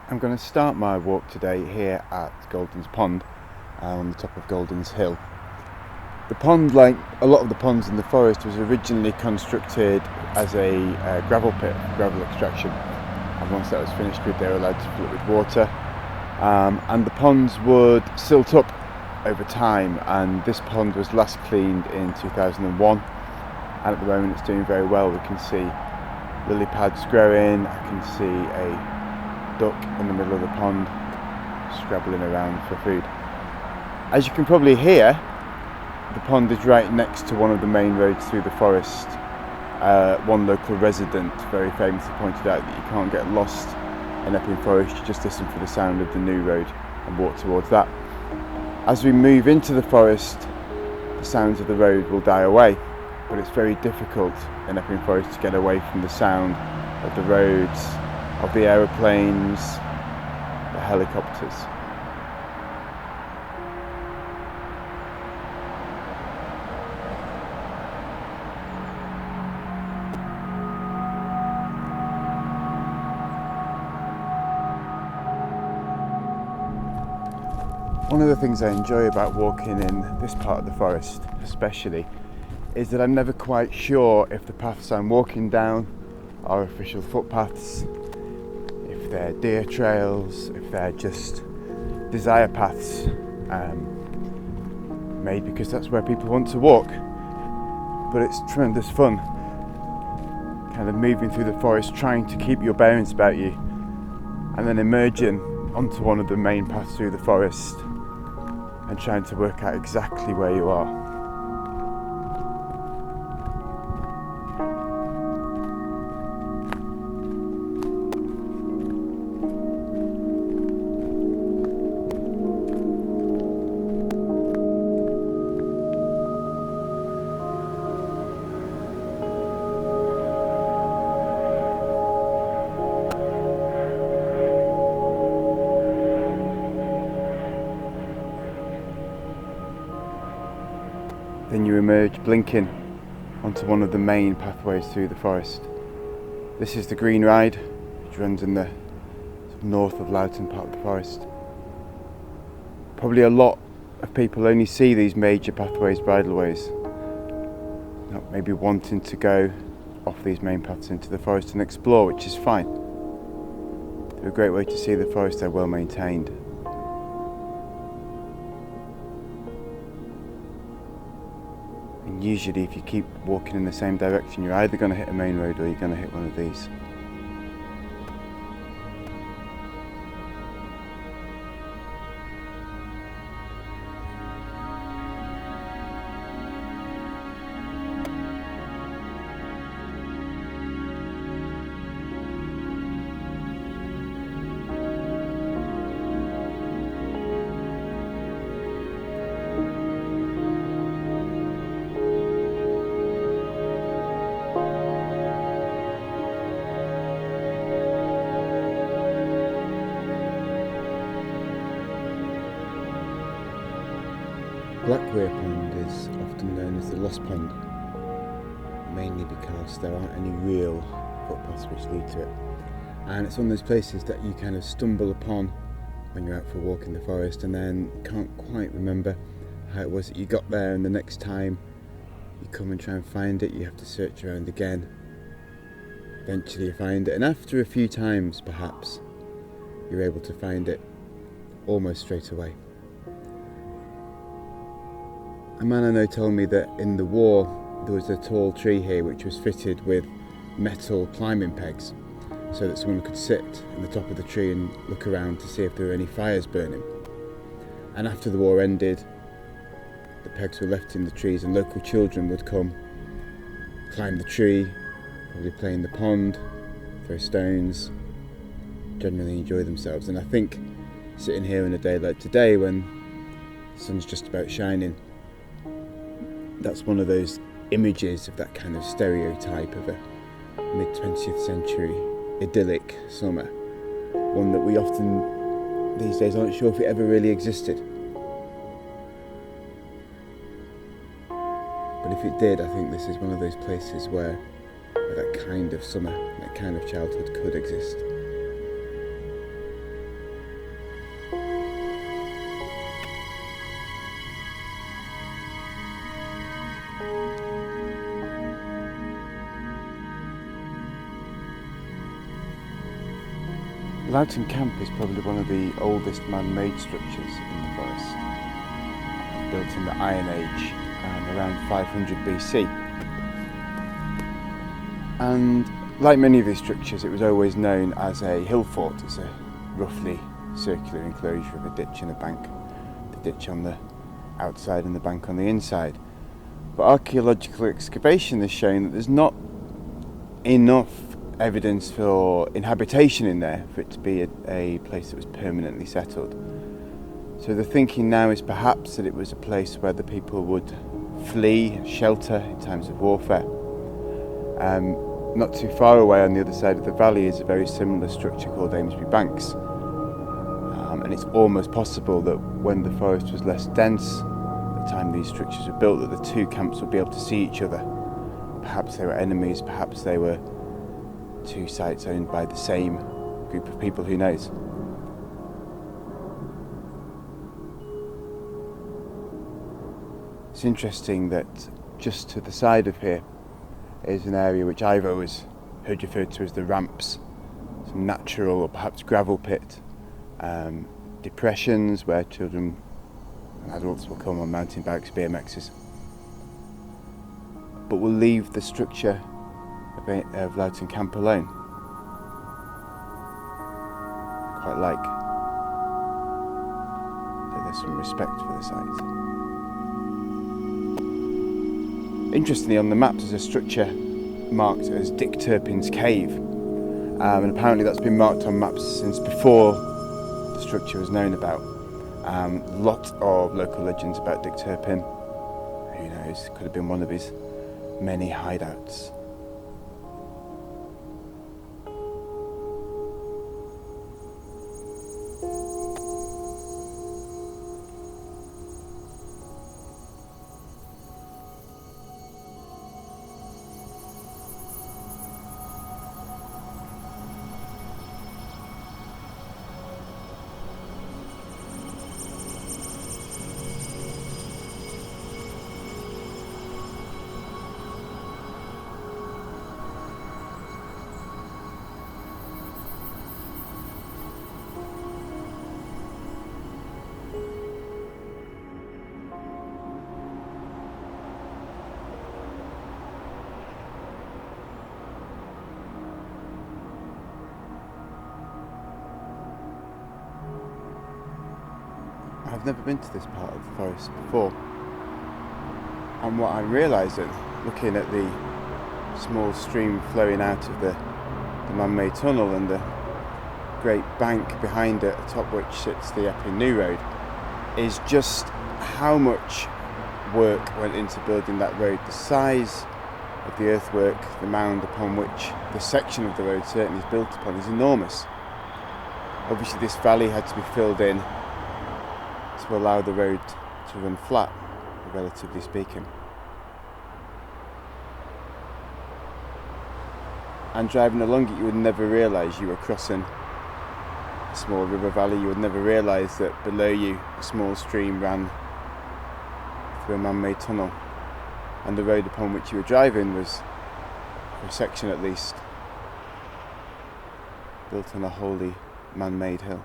I'm going to start my walk today here at Golding's Pond on the top of Golding's Hill. The pond, like a lot of the ponds in the forest, was originally constructed as a gravel pit, gravel extraction, and once that was finished with, they were allowed to fill it with water, and the ponds would silt up over time, and this pond was last cleaned in 2001, and at the moment it's doing very well. We can see lily pads growing. I can see a duck in the middle of the pond scrabbling around for food. As you can probably hear, the pond is right next to one of the main roads through the forest. One local resident very famously pointed out that you can't get lost in Epping Forest, you just listen for the sound of the new road and walk towards that. As we move into the forest, the sounds of the road will die away, but it's very difficult in Epping Forest to get away from the sound of the roads, of the aeroplanes, the helicopters. One of the things I enjoy about walking in this part of the forest especially is that I'm never quite sure if the paths I'm walking down are official footpaths, if they're deer trails, if they're just desire paths made because that's where people want to walk. But it's tremendous fun kind of moving through the forest, trying to keep your bearings about you, and then emerging onto one of the main paths through the forest and trying to work out exactly where you are. Then you emerge blinking onto one of the main pathways through the forest. This is the Green Ride, which runs in the north of Lattin part of the forest. Probably a lot of people only see these major pathways, bridleways, not maybe wanting to go off these main paths into the forest and explore, which is fine. They're a great way to see the forest, they're well maintained. And usually if you keep walking in the same direction, you're either going to hit a main road or you're going to hit one of these. Blackweir Pond is often known as the Lost Pond, mainly because there aren't any real footpaths which lead to it. And it's one of those places that you kind of stumble upon when you're out for a walk in the forest and then can't quite remember how it was that you got there, and the next time you come and try and find it, you have to search around again. Eventually you find it, and after a few times perhaps, you're able to find it almost straight away. A man I know told me that in the war there was a tall tree here which was fitted with metal climbing pegs so that someone could sit in the top of the tree and look around to see if there were any fires burning. And after the war ended, the pegs were left in the trees and local children would come, climb the tree, probably play in the pond, throw stones, generally enjoy themselves. And I think sitting here on a day like today when the sun's just about shining, that's one of those images of that kind of stereotype of a mid-20th century idyllic summer, one that we often these days aren't sure if it ever really existed. But if it did, I think this is one of those places where that kind of summer, that kind of childhood could exist. Lattin Camp is probably one of the oldest man-made structures in the forest, built in the Iron Age around 500 BC. And like many of these structures, it was always known as a hill fort. It's a roughly circular enclosure of a ditch and a bank, the ditch on the outside and the bank on the inside. But archaeological excavation has shown that there's not enough evidence for inhabitation in there for it to be a place that was permanently settled. So the thinking now is perhaps that it was a place where the people would flee, shelter in times of warfare. Not too far away on the other side of the valley is a very similar structure called Amesbury Banks. And it's almost possible that when the forest was less dense, at the time these structures were built, that the two camps would be able to see each other. Perhaps they were enemies, perhaps they were two sites owned by the same group of people, who knows. It's interesting that just to the side of here is an area which I've always heard referred to as the ramps, some natural or perhaps gravel pit depressions where children and adults will come on mountain bikes, BMXs. But we'll leave the structure of Lattin Camp alone. Quite like that there's some respect for the site. Interestingly, on the maps there's a structure marked as Dick Turpin's cave, and apparently that's been marked on maps since before the structure was known about. A lot of local legends about Dick Turpin. Who knows, could have been one of his many hideouts. I've never been to this part of the forest before, and what I'm realising, looking at the small stream flowing out of the man-made tunnel and the great bank behind it, atop which sits the Epping New Road, is just how much work went into building that road. The size of the earthwork, the mound upon which the section of the road certainly is built upon, is enormous. Obviously this valley had to be filled in to allow the road to run flat, relatively speaking. And driving along it, you would never realise you were crossing a small river valley. You would never realise that below you a small stream ran through a man-made tunnel, and the road upon which you were driving was, for a section at least, built on a wholly man-made hill.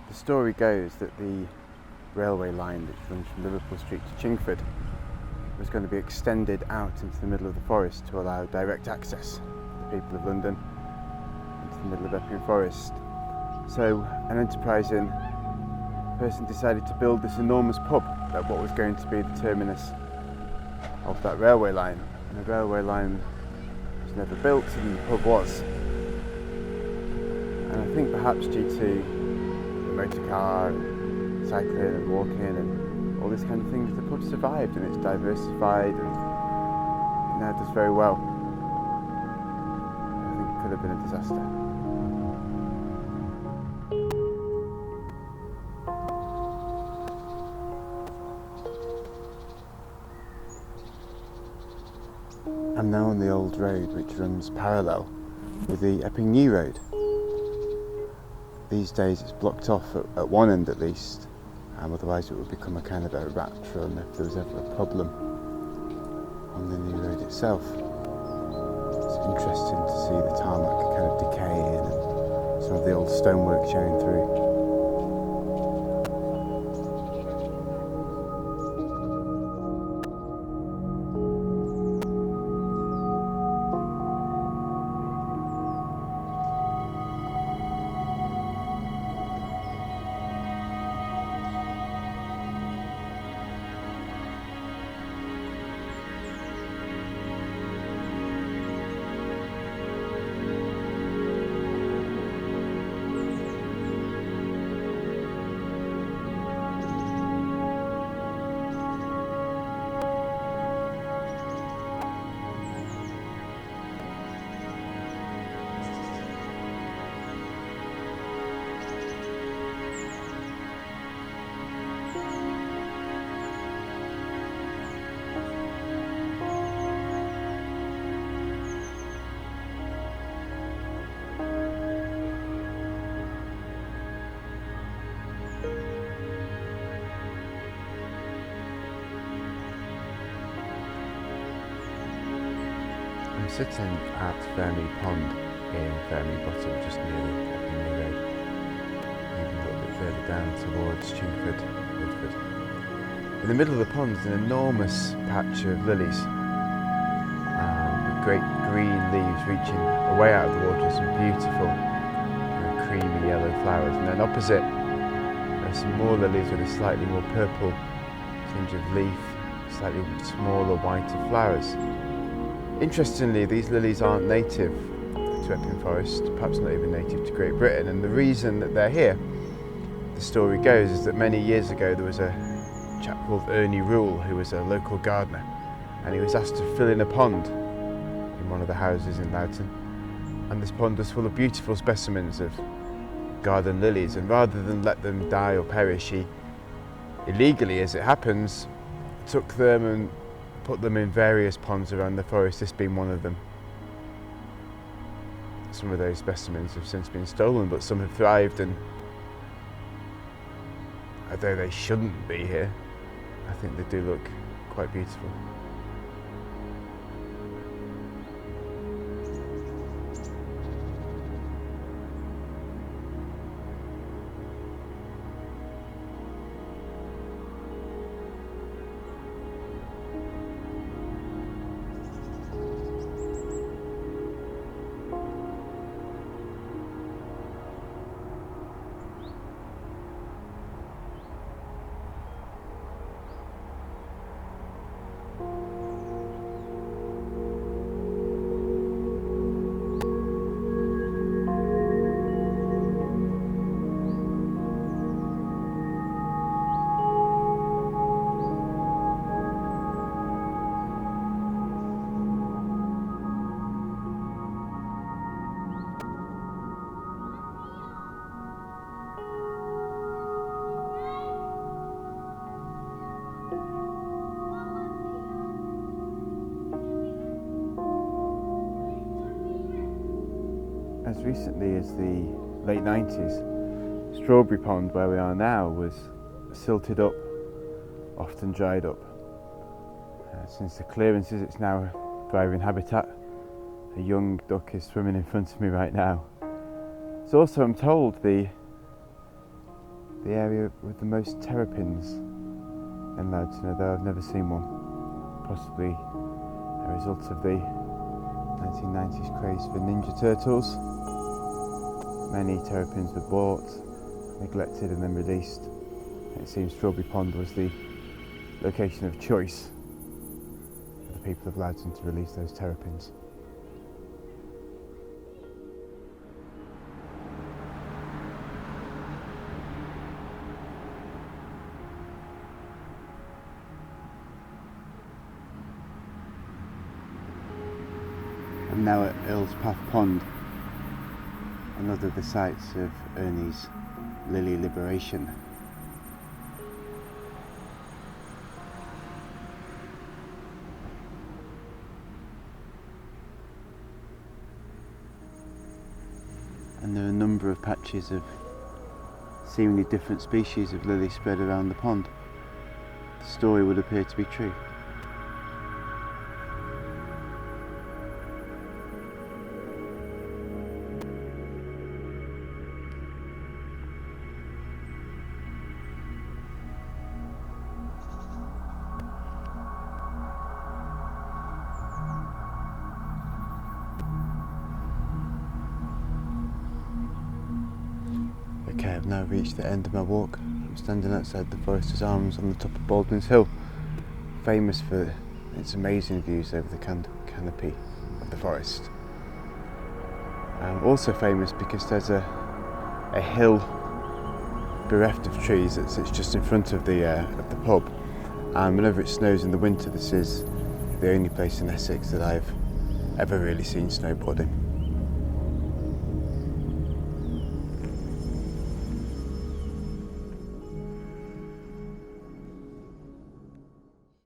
The story goes that the railway line which runs from Liverpool Street to Chingford was going to be extended out into the middle of the forest to allow direct access to the people of London into the middle of Epping Forest. So an enterprising person decided to build this enormous pub at what was going to be the terminus of that railway line. And the railway line was never built, and the pub was. And I think perhaps due to motor car and cycling and walking and all these kind of things, the pub survived, and it's diversified and it now does very well. could have been a disaster. I'm now on the old road which runs parallel with the Epping new road. These days it's blocked off at one end at least, otherwise it would become a kind of a rat run if there was ever a problem on the new road itself. It's interesting to see the tarmac kind of decaying and some of the old stonework showing through. I'm sitting at Fermy Pond in Fermy Bottom, just near the Epping New Road, moving a little bit further down towards Chingford, Woodford. In the middle of the pond is an enormous patch of lilies, with great green leaves reaching away out of the water, some beautiful creamy yellow flowers, and then opposite there are some more lilies with a slightly more purple tinge of leaf, slightly smaller, whiter flowers. Interestingly, these lilies aren't native to Epping Forest, perhaps not even native to Great Britain, and the reason that they're here, the story goes, is that many years ago there was a chap called Ernie Rule who was a local gardener, and he was asked to fill in a pond in one of the houses in Lattin, and this pond was full of beautiful specimens of garden lilies, and rather than let them die or perish, he illegally, as it happens, took them and put them in various ponds around the forest, this being one of them. Some of those specimens have since been stolen, but some have thrived, and although they shouldn't be here, I think they do look quite beautiful. As recently as the late 90s, Strawberry Pond, where we are now, was silted up, often dried up. Since the clearances, it's now a thriving habitat. A young duck is swimming in front of me right now. It's also, I'm told, the area with the most terrapins in Lattin, although I've never seen one. Possibly a result of the 1990s craze for Ninja Turtles. Many terrapins were bought, neglected and then released. It seems Strawberry Pond was the location of choice for the people of Lattin to release those terrapins. I'm now at Earl's Path Pond, another of the sites of Ernie's Lily Liberation. And there are a number of patches of seemingly different species of lily spread around the pond. The story would appear to be true. Okay, I've now reached the end of my walk. I'm standing outside the Forester's Arms on the top of Baldwin's Hill, famous for its amazing views over the canopy of the forest. Also famous because there's a hill bereft of trees that sits just in front of the pub, and whenever it snows in the winter, this is the only place in Essex that I've ever really seen snowboarding.